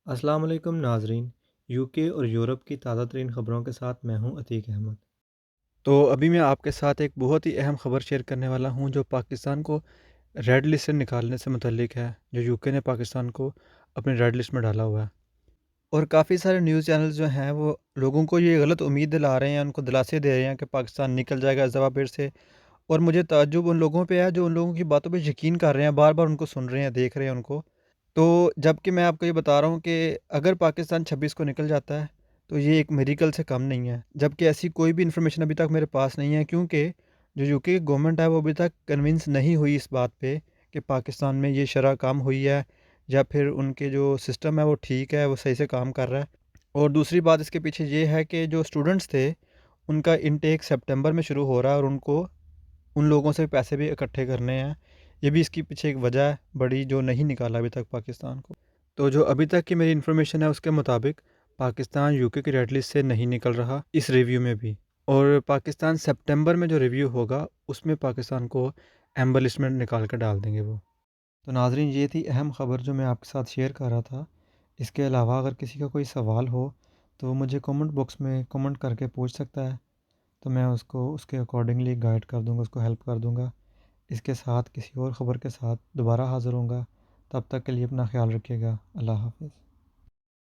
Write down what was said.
السلام علیکم ناظرین، یو کے اور یورپ کی تازہ ترین خبروں کے ساتھ میں ہوں عتیق احمد۔ تو ابھی میں آپ کے ساتھ ایک بہت ہی اہم خبر شیئر کرنے والا ہوں جو پاکستان کو ریڈ لسٹ سے نکالنے سے متعلق ہے، جو یو کے نے پاکستان کو اپنی ریڈ لسٹ میں ڈالا ہوا ہے۔ اور کافی سارے نیوز چینلز جو ہیں وہ لوگوں کو یہ غلط امید دلا رہے ہیں، ان کو دلاسے دے رہے ہیں کہ پاکستان نکل جائے گا اس دفعہ پھر سے۔ اور مجھے تعجب ان لوگوں پہ ہے جو ان لوگوں کی باتوں پہ یقین کر رہے ہیں، بار بار ان کو سن رہے ہیں، دیکھ رہے ہیں ان کو۔ تو جب کہ میں آپ کو یہ بتا رہا ہوں کہ اگر پاکستان 26 کو نکل جاتا ہے تو یہ ایک میریکل سے کم نہیں ہے، جب کہ ایسی کوئی بھی انفارمیشن ابھی تک میرے پاس نہیں ہے، کیونکہ جو یو کے گورنمنٹ ہے وہ ابھی تک کنونس نہیں ہوئی اس بات پہ کہ پاکستان میں یہ شرح کم ہوئی ہے یا پھر ان کے جو سسٹم ہے وہ ٹھیک ہے، وہ صحیح سے کام کر رہا ہے۔ اور دوسری بات اس کے پیچھے یہ ہے کہ جو اسٹوڈنٹس تھے ان کا انٹیک سپٹمبر میں شروع ہو رہا ہے اور ان کو ان لوگوں سے پیسے بھی اکٹھے کرنے ہیں۔ یہ بھی اس کی پیچھے ایک وجہ ہے بڑی جو نہیں نکالا ابھی تک پاکستان کو۔ تو جو ابھی تک کی میری انفارمیشن ہے اس کے مطابق پاکستان یو کے کی ریڈ لسٹ سے نہیں نکل رہا اس ریویو میں بھی، اور پاکستان سپٹمبر میں جو ریویو ہوگا اس میں پاکستان کو ایمبر لسٹ میں نکال کر ڈال دیں گے وہ۔ تو ناظرین، یہ تھی اہم خبر جو میں آپ کے ساتھ شیئر کر رہا تھا۔ اس کے علاوہ اگر کسی کا کوئی سوال ہو تو وہ مجھے کامنٹ باکس میں کامنٹ کر کے پوچھ سکتا ہے، تو میں اس کو اس کے اکارڈنگلی گائیڈ کر دوں گا، اس کو ہیلپ کر دوں گا۔ اس کے ساتھ کسی اور خبر کے ساتھ دوبارہ حاضر ہوں گا، تب تک کے لیے اپنا خیال رکھیے گا۔ اللہ حافظ۔